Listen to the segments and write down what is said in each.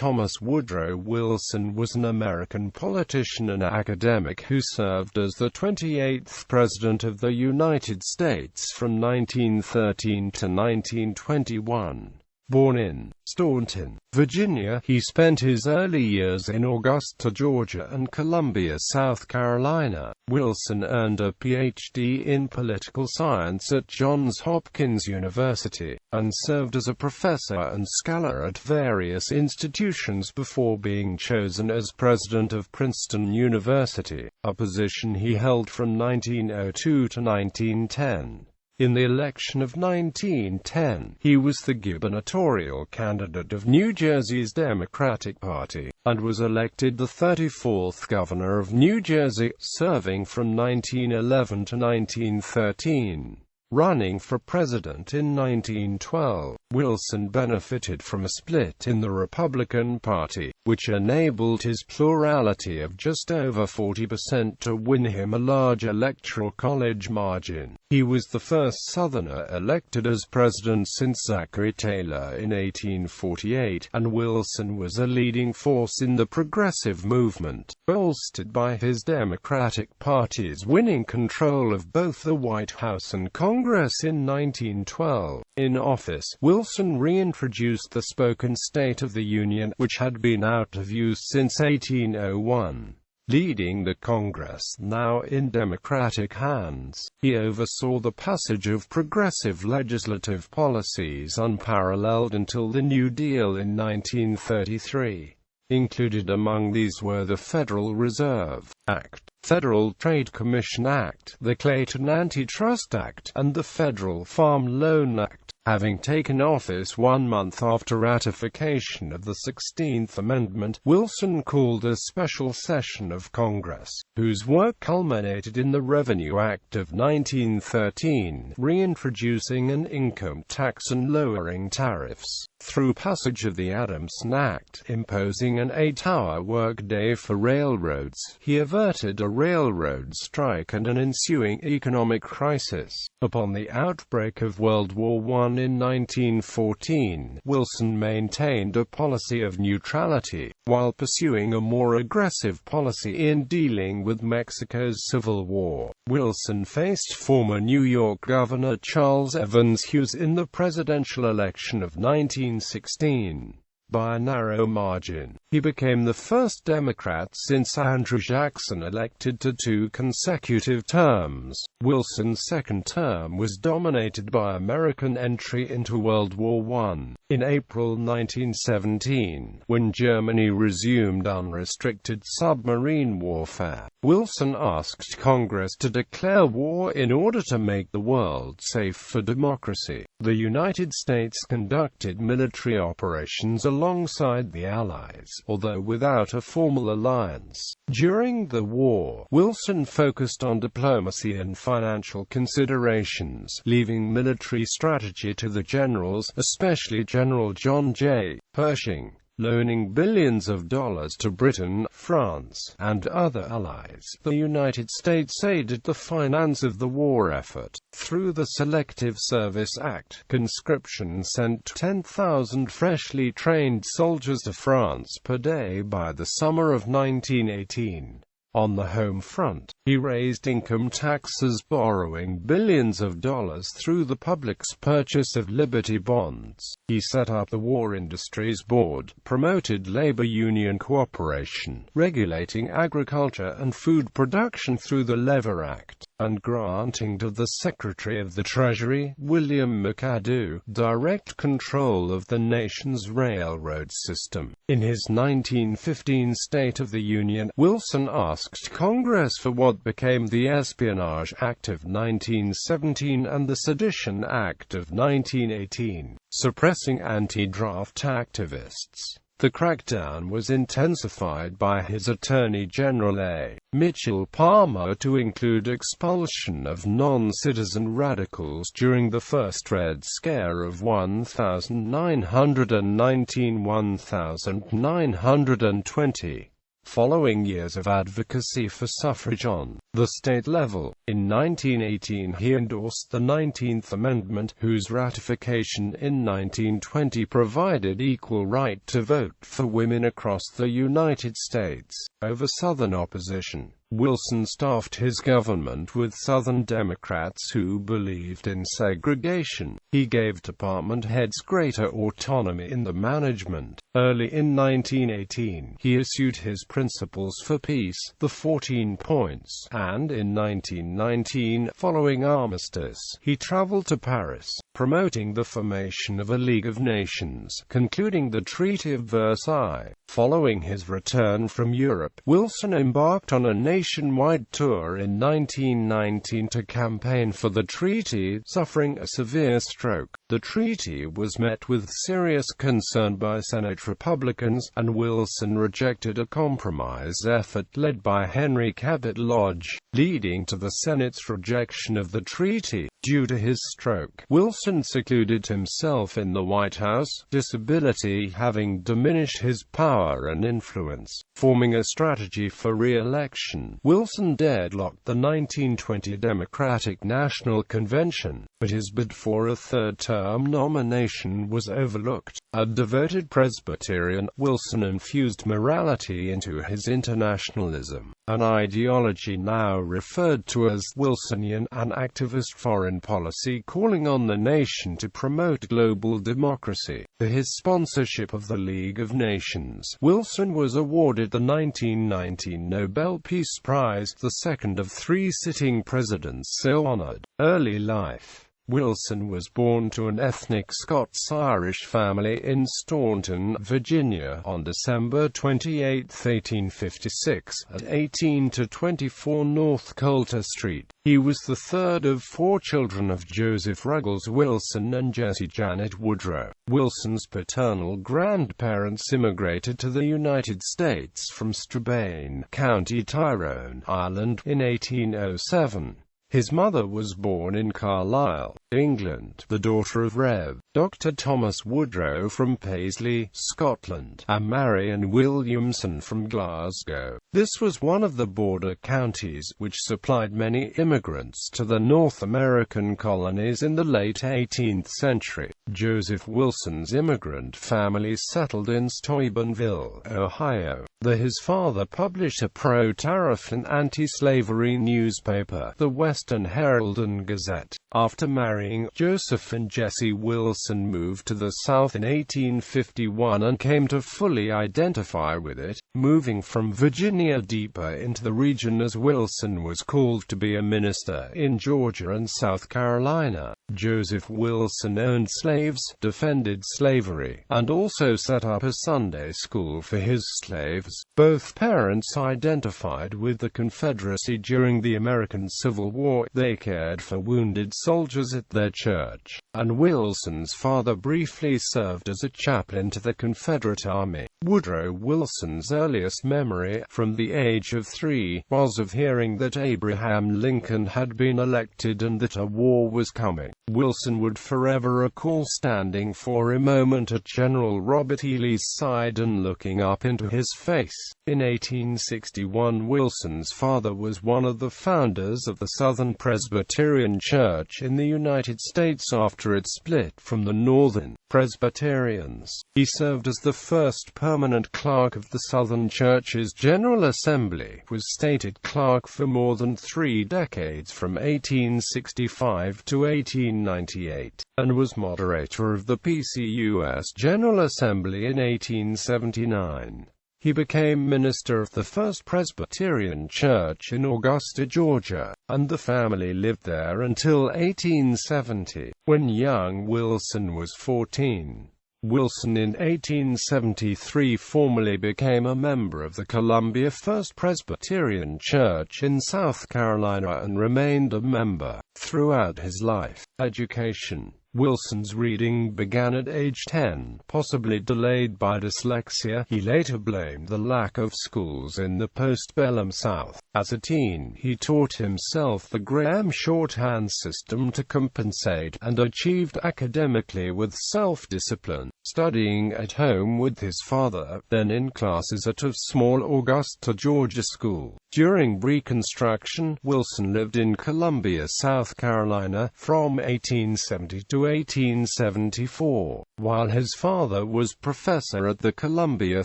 Thomas Woodrow Wilson was an American politician and academic who served as the 28th President of the United States from 1913 to 1921. Born in Staunton, Virginia, he spent his early years in Augusta, Georgia and Columbia, South Carolina. Wilson earned a Ph.D. in political science at Johns Hopkins University, and served as a professor and scholar at various institutions before being chosen as President of Princeton University, a position he held from 1902 to 1910. In the election of 1910, he was the gubernatorial candidate of New Jersey's Democratic Party, and was elected the 34th governor of New Jersey, serving from 1911 to 1913. Running for president in 1912, Wilson benefited from a split in the Republican Party, which enabled his plurality of just over 40% to win him a large electoral college margin. He was the first Southerner elected as president since Zachary Taylor in 1848, and Wilson was a leading force in the progressive movement, bolstered by his Democratic Party's winning control of both the White House and Congress in 1912. In office, Wilson reintroduced the spoken State of the Union, which had been out of use since 1801. Leading the Congress, now in Democratic hands, he oversaw the passage of progressive legislative policies unparalleled until the New Deal in 1933. Included among these were the Federal Reserve Act, Federal Trade Commission Act, the Clayton Antitrust Act, and the Federal Farm Loan Act. Having taken office 1 month after ratification of the 16th Amendment, Wilson called a special session of Congress, whose work culminated in the Revenue Act of 1913, reintroducing an income tax and lowering tariffs, through passage of the Adamson Act, imposing an 8-hour workday for railroads. He averted a railroad strike and an ensuing economic crisis. Upon the outbreak of World War I in 1914, Wilson maintained a policy of neutrality, while pursuing a more aggressive policy in dealing with Mexico's Civil War. Wilson faced former New York Governor Charles Evans Hughes in the presidential election of 1916. By a narrow margin, he became the first Democrat since Andrew Jackson elected to 2 consecutive terms. Wilson's second term was dominated by American entry into World War I. In April 1917, when Germany resumed unrestricted submarine warfare, Wilson asked Congress to declare war in order to make the world safe for democracy. The United States conducted military operations alongside the Allies, although without a formal alliance. During the war, Wilson focused on diplomacy and financial considerations, leaving military strategy to the generals, especially General John J. Pershing, loaning billions of dollars to Britain, France, and other allies. The United States aided the finance of the war effort. Through the Selective Service Act, conscription sent 10,000 freshly trained soldiers to France per day by the summer of 1918. On the home front, he raised income taxes, borrowing billions of dollars through the public's purchase of Liberty bonds. He set up the War Industries Board, promoted labor union cooperation, regulating agriculture and food production through the Lever Act, and granting to the Secretary of the Treasury, William McAdoo, direct control of the nation's railroad system. In his 1915 State of the Union, Wilson asked Congress for what became the Espionage Act of 1917 and the Sedition Act of 1918, suppressing anti-draft activists. The crackdown was intensified by his Attorney General A. Mitchell Palmer to include expulsion of non-citizen radicals during the first Red Scare of 1919–1920. Following years of advocacy for suffrage on the state level. In 1918 he endorsed the 19th Amendment, whose ratification in 1920 provided equal right to vote for women across the United States. Over Southern opposition, Wilson staffed his government with Southern Democrats who believed in segregation. He gave department heads greater autonomy in the management. Early in 1918, he issued his Principles for Peace, the 14 Points, and in 1919, following armistice, he traveled to Paris, promoting the formation of a League of Nations, concluding the Treaty of Versailles. Following his return from Europe, Wilson embarked on a nationwide tour in 1919 to campaign for the treaty, suffering a severe stroke. The treaty was met with serious concern by Senate Republicans, and Wilson rejected a compromise effort led by Henry Cabot Lodge, leading to the Senate's rejection of the treaty. Due to his stroke, Wilson secluded himself in the White House, disability having diminished his power and influence. Forming a strategy for re-election, Wilson deadlocked the 1920 Democratic National Convention, but his bid for a third-term nomination was overlooked. A devoted Presbyterian, Wilson infused morality into his internationalism, an ideology now referred to as Wilsonian, an activist foreign policy calling on the nation to promote global democracy. For his sponsorship of the League of Nations, Wilson was awarded the 1919 Nobel Peace Prize, the second of 3 sitting presidents so honored. Early life. Wilson was born to an ethnic Scots-Irish family in Staunton, Virginia, on December 28, 1856, at 18-24 North Coulter Street. He was the third of 4 children of Joseph Ruggles Wilson and Jessie Janet Woodrow. Wilson's paternal grandparents immigrated to the United States from Strabane, County Tyrone, Ireland, in 1807. His mother was born in Carlisle, England, the daughter of Rev. Dr. Thomas Woodrow from Paisley, Scotland, and Marion Williamson from Glasgow. This was one of the border counties which supplied many immigrants to the North American colonies in the late 18th century. Joseph Wilson's immigrant family settled in Steubenville, Ohio. His father published a pro-tariff and anti-slavery newspaper, the Western Herald and Gazette. After marrying, Joseph and Jessie Wilson moved to the South in 1851 and came to fully identify with it, moving from Virginia deeper into the region as Wilson was called to be a minister in Georgia and South Carolina. Joseph Wilson owned slaves, defended slavery, and also set up a Sunday school for his slaves. Both parents identified with the Confederacy during the American Civil War. They cared for wounded soldiers at their church, and Wilson's father briefly served as a chaplain to the Confederate Army. Woodrow Wilson's earliest memory, from the age of 3, was of hearing that Abraham Lincoln had been elected and that a war was coming. Wilson would forever recall standing for a moment at General Robert E. Lee's side and looking up into his face. In 1861, Wilson's father was one of the founders of the Southern Presbyterian Church in the United States after it split from the Northern Presbyterians. He served as the first permanent clerk of the Southern Church's General Assembly, was stated clerk for more than 3 decades from 1865 to 1898, and was moderator of the PCUS General Assembly in 1879. He became minister of the First Presbyterian Church in Augusta, Georgia, and the family lived there until 1870, when young Wilson was 14. Wilson in 1873 formally became a member of the Columbia First Presbyterian Church in South Carolina and remained a member throughout his life. Education. Wilson's reading began at age 10, possibly delayed by dyslexia. He later blamed the lack of schools in the postbellum South. As a teen, he taught himself the Graham shorthand system to compensate, and achieved academically with self-discipline, studying at home with his father, then in classes at a small Augusta, Georgia school. During Reconstruction, Wilson lived in Columbia, South Carolina, from 1870 to 1874, while his father was professor at the Columbia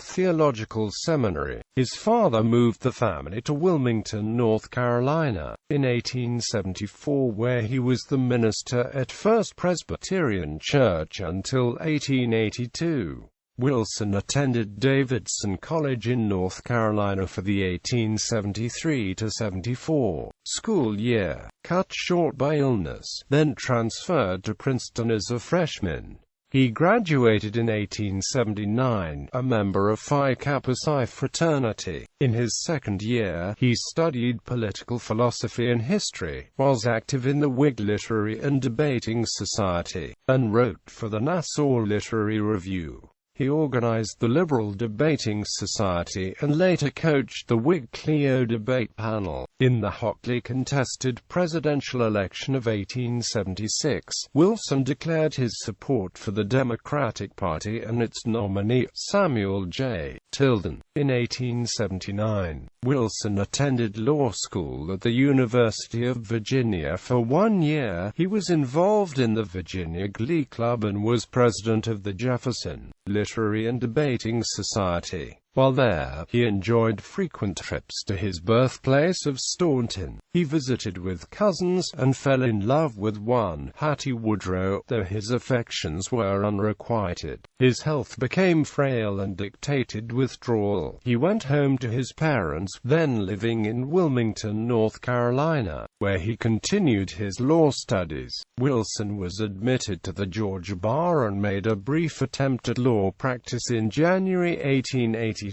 Theological Seminary. His father moved the family to Wilmington, North Carolina, in 1874, where he was the minister at First Presbyterian Church until 1882. Wilson attended Davidson College in North Carolina for the 1873-74 school year, cut short by illness, then transferred to Princeton as a freshman. He graduated in 1879, a member of Phi Kappa Psi fraternity. In his second year, he studied political philosophy and history, was active in the Whig Literary and Debating Society, and wrote for the Nassau Literary Review. He organized the Liberal Debating Society and later coached the Whig Clio debate panel. In the hotly contested presidential election of 1876, Wilson declared his support for the Democratic Party and its nominee, Samuel J. Tilden. In 1879, Wilson attended law school at the University of Virginia for 1 year. He was involved in the Virginia Glee Club and was president of the Jefferson Literary and Debating Society. While there, he enjoyed frequent trips to his birthplace of Staunton. He visited with cousins, and fell in love with one, Hattie Woodrow, though his affections were unrequited. His health became frail and dictated withdrawal. He went home to his parents, then living in Wilmington, North Carolina, where he continued his law studies. Wilson was admitted to the Georgia bar and made a brief attempt at law practice in January 1882.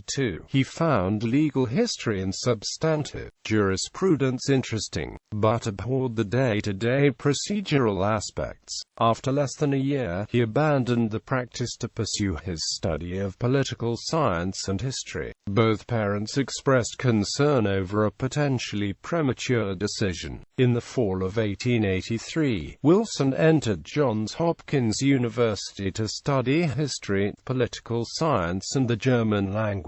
He found legal history and substantive jurisprudence interesting, but abhorred the day-to-day procedural aspects. After less than a year, he abandoned the practice to pursue his study of political science and history. Both parents expressed concern over a potentially premature decision. In the fall of 1883, Wilson entered Johns Hopkins University to study history, political science and the German language.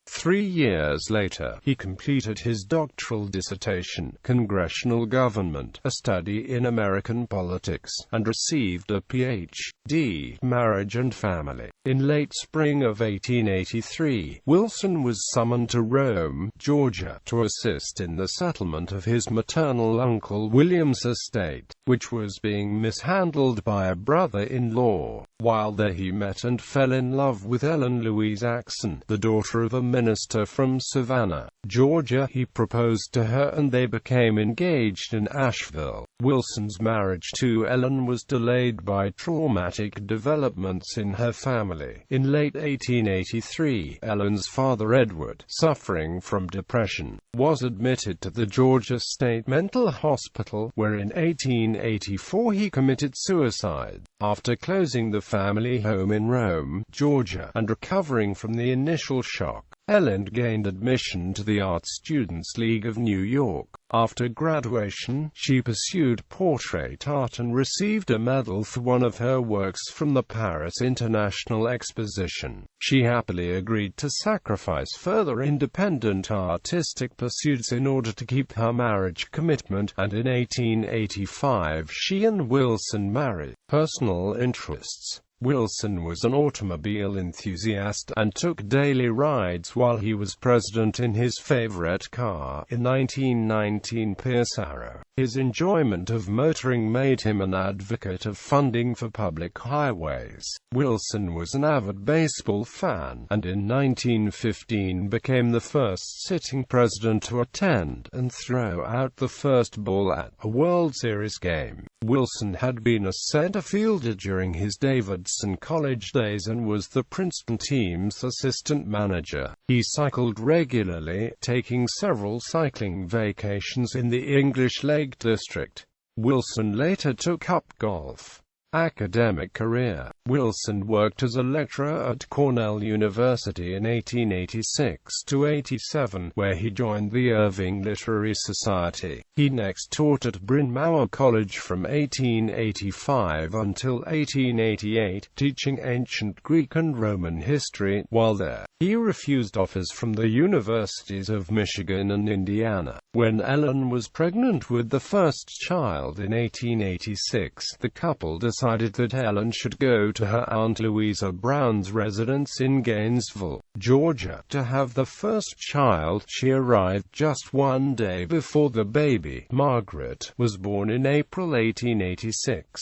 3 years later, he completed his doctoral dissertation, Congressional Government, a study in American politics, and received a Ph.D. Marriage and Family. In late spring of 1883, Wilson was summoned to Rome, Georgia, to assist in the settlement of his maternal uncle William's estate, which was being mishandled by a brother-in-law. While there he met and fell in love with Ellen Louise Axon, the daughter of a minister from Savannah, Georgia. He proposed to her and they became engaged in Asheville. Wilson's marriage to Ellen was delayed by traumatic developments in her family. In late 1883, Ellen's father Edward, suffering from depression, was admitted to the Georgia State Mental Hospital, where in 1884 he committed suicide. After closing the family home in Rome, Georgia, and recovering from the initial shock, Ellen gained admission to the Art Students League of New York. After graduation, she pursued portrait art and received a medal for one of her works from the Paris International Exposition. She happily agreed to sacrifice further independent artistic pursuits in order to keep her marriage commitment, and in 1885 she and Wilson married. Personal interests. Wilson was an automobile enthusiast, and took daily rides while he was president in his favorite car, a 1919 Pierce Arrow. His enjoyment of motoring made him an advocate of funding for public highways. Wilson was an avid baseball fan, and in 1915 became the first sitting president to attend and throw out the first ball at a World Series game. Wilson had been a center fielder during his Davidson College days and was the Princeton team's assistant manager. He cycled regularly, taking several cycling vacations in the English Lake District. Wilson later took up golf. Academic career. Wilson worked as a lecturer at Cornell University in 1886–87, where he joined the Irving Literary Society. He next taught at Bryn Mawr College from 1885 until 1888, teaching ancient Greek and Roman history. While there, he refused offers from the universities of Michigan and Indiana. When Ellen was pregnant with the first child in 1886, the couple decided that Ellen should go to her Aunt Louisa Brown's residence in Gainesville, Georgia, to have the first child. She arrived just one day before the baby, Margaret, was born in April 1886.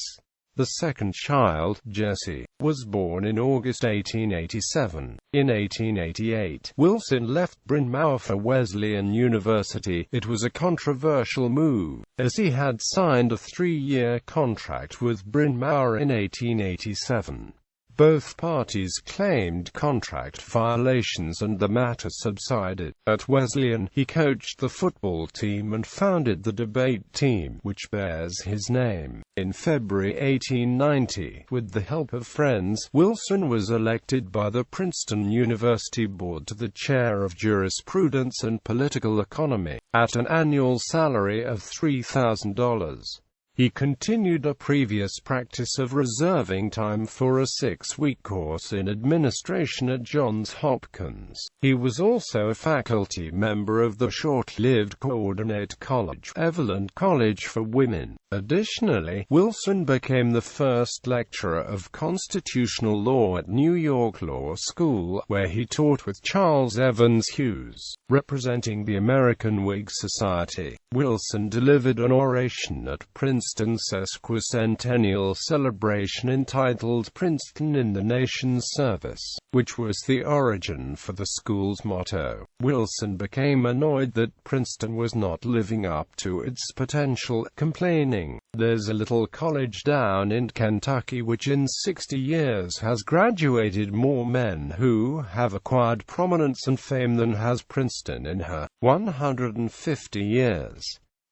The second child, Jessie, was born in August 1887. In 1888, Wilson left Bryn Mawr for Wesleyan University. It was a controversial move, as he had signed a 3-year contract with Bryn Mawr in 1887. Both parties claimed contract violations and the matter subsided. At Wesleyan, he coached the football team and founded the debate team, which bears his name. In February 1890, with the help of friends, Wilson was elected by the Princeton University Board to the chair of jurisprudence and political economy, at an annual salary of $3,000. He continued a previous practice of reserving time for a 6-week course in administration at Johns Hopkins. He was also a faculty member of the short-lived coordinate college, Evelyn College for Women. Additionally, Wilson became the first lecturer of constitutional law at New York Law School, where he taught with Charles Evans Hughes, representing the American Whig Society. Wilson delivered an oration at Princeton's sesquicentennial celebration entitled Princeton in the Nation's Service, which was the origin for the school's motto. Wilson became annoyed that Princeton was not living up to its potential, complaining, "There's a little college down in Kentucky which in 60 years has graduated more men who have acquired prominence and fame than has Princeton in her 150 years."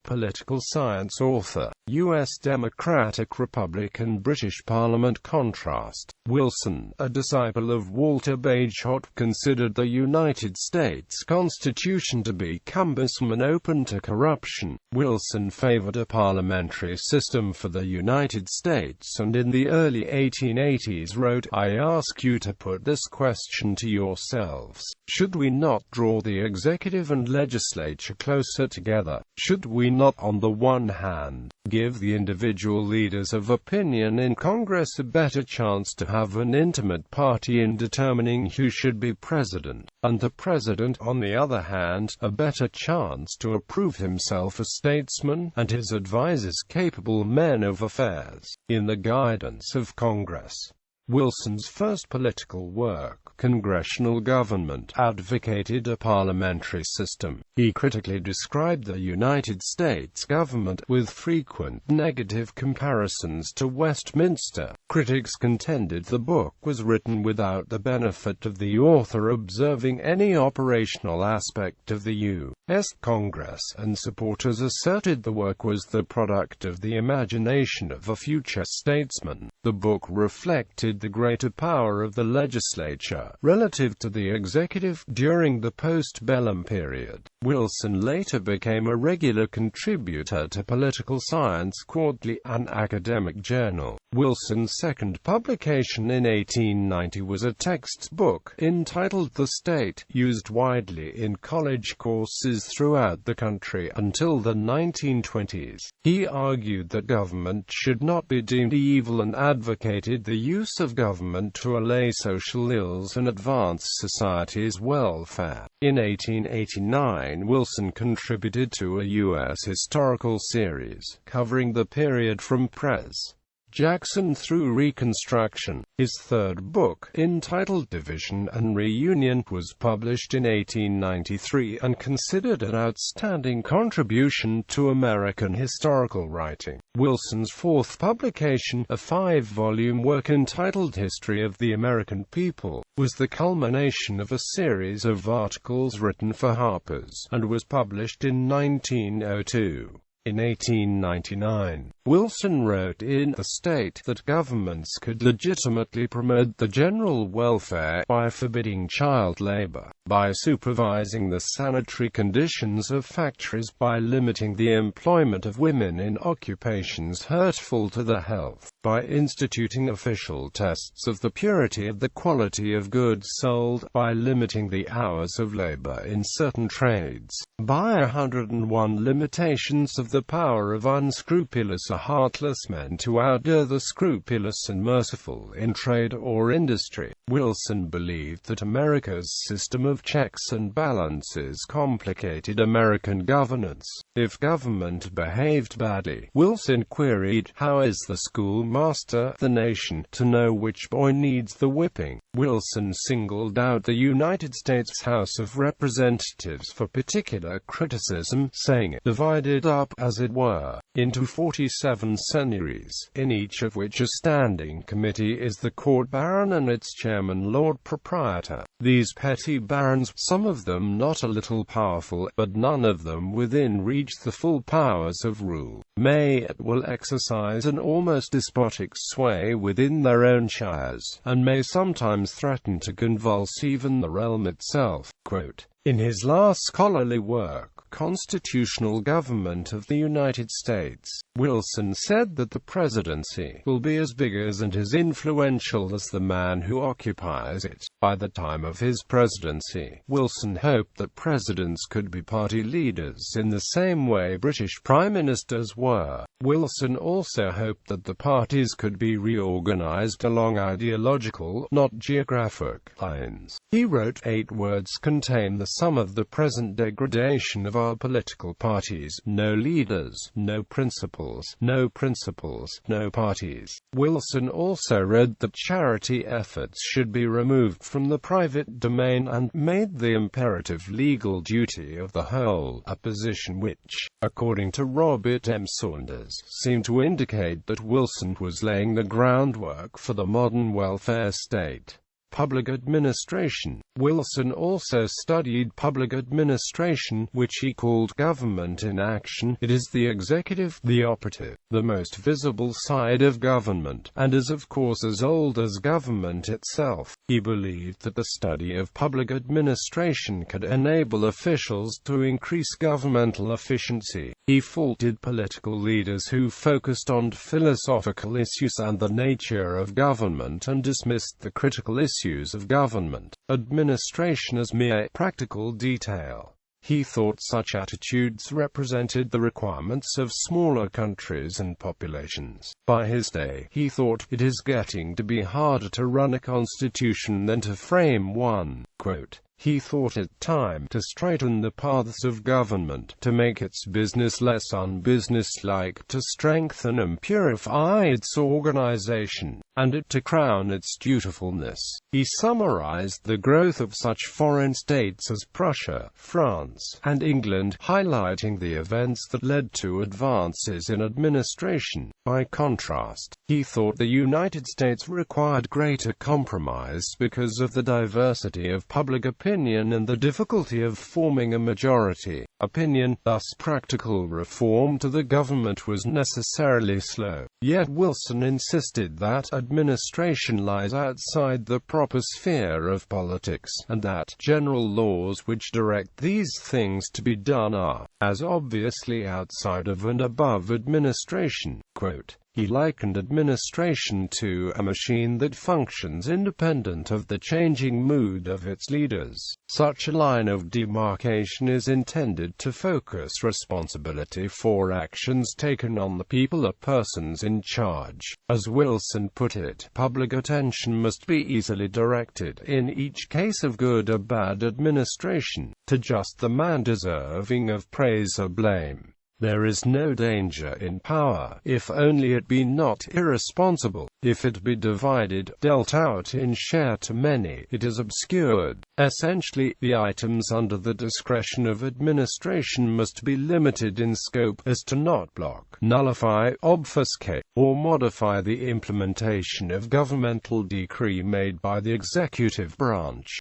Political science author, U.S. Democratic Republican British Parliament contrast. Wilson, a disciple of Walter Bagehot, considered the United States Constitution to be cumbersome and open to corruption. Wilson favored a parliamentary system for the United States and in the early 1880s wrote, "I ask you to put this question to yourselves. Should we not draw the executive and legislature closer together? Should we not, on the one hand, give the individual leaders of opinion in Congress a better chance to have an intimate party in determining who should be president, and the president, on the other hand, a better chance to approve himself a statesman, and his advisers capable men of affairs, in the guidance of Congress?" Wilson's first political work, Congressional Government, advocated a parliamentary system. He critically described the United States government, with frequent negative comparisons to Westminster. Critics contended the book was written without the benefit of the author observing any operational aspect of the U.S. Congress, and supporters asserted the work was the product of the imagination of a future statesman. The book reflected the greater power of the legislature relative to the executive during the post-bellum period. Wilson later became a regular contributor to Political Science Quarterly, an academic journal. Wilson's second publication in 1890 was a textbook entitled The State, used widely in college courses throughout the country until the 1920s. He argued that government should not be deemed evil and advocated the use of government to allay social ills and advance society's welfare. In 1889, Wilson contributed to a U.S. historical series, covering the period from Pres. Jackson through Reconstruction. His third book, entitled Division and Reunion, was published in 1893 and considered an outstanding contribution to American historical writing. Wilson's fourth publication, a 5-volume work entitled History of the American People, was the culmination of a series of articles written for Harper's, and was published in 1902. In 1899, Wilson wrote in The State that governments could legitimately promote the general welfare by forbidding child labor, by supervising the sanitary conditions of factories, by limiting the employment of women in occupations hurtful to the health, by instituting official tests of the purity of the quality of goods sold, by limiting the hours of labor in certain trades, by 101 limitations of the power of unscrupulous or heartless men to outdo the scrupulous and merciful in trade or industry. Wilson believed that America's system of checks and balances complicated American governance. If government behaved badly, Wilson queried, how is the schoolmaster, the nation, to know which boy needs the whipping? Wilson singled out the United States House of Representatives for particular criticism, saying it divided up, as it were, into 47 senaries, in each of which a standing committee is the court baron and its chairman Lord Proprietor. These petty barons, some of them not a little powerful, but none of them within reach the full powers of rule, may at will exercise an almost despotic sway within their own shires, and may sometimes threaten to convulse even the realm itself. Quote, in his last scholarly work, Constitutional Government of the United States, Wilson said that the presidency will be as big as and as influential as the man who occupies it. By the time of his presidency, Wilson hoped that presidents could be party leaders in the same way British prime ministers were. Wilson also hoped that the parties could be reorganized along ideological, not geographic, lines. He wrote, 8 words contain the sum of the present degradation of our political parties: no leaders, no principles, no principles, no parties. Wilson also read that charity efforts should be removed from the private domain and made the imperative legal duty of the whole, a position which, according to Robert M. Saunders, seemed to indicate that Wilson was laying the groundwork for the modern welfare state. Public administration. Wilson also studied public administration, which he called government in action. It is the executive, the operative, the most visible side of government, and is of course as old as government itself. He believed that the study of public administration could enable officials to increase governmental efficiency. He faulted political leaders who focused on philosophical issues and the nature of government and dismissed the critical issues of government administration as mere practical detail. He thought such attitudes represented the requirements of smaller countries and populations. By his day, he thought, it is getting to be harder to run a constitution than to frame one. Quote, he thought it time to straighten the paths of government, to make its business less unbusinesslike, to strengthen and purify its organization, and to crown its dutifulness. He summarized the growth of such foreign states as Prussia, France, and England, highlighting the events that led to advances in administration. By contrast, he thought the United States required greater compromise because of the diversity of public opinion and the difficulty of forming a majority opinion. Thus practical reform to the government was necessarily slow. Yet Wilson insisted that administration lies outside the proper sphere of politics, and that general laws which direct these things to be done are, as obviously outside of and above administration. Quote, he likened administration to a machine that functions independent of the changing mood of its leaders. Such a line of demarcation is intended to focus responsibility for actions taken on the people or persons in charge. As Wilson put it, public attention must be easily directed, in each case of good or bad administration, to just the man deserving of praise or blame. There is no danger in power, if only it be not irresponsible. If it be divided, dealt out in share to many, it is obscured. Essentially, the items under the discretion of administration must be limited in scope, as to not block, nullify, obfuscate, or modify the implementation of governmental decree made by the executive branch.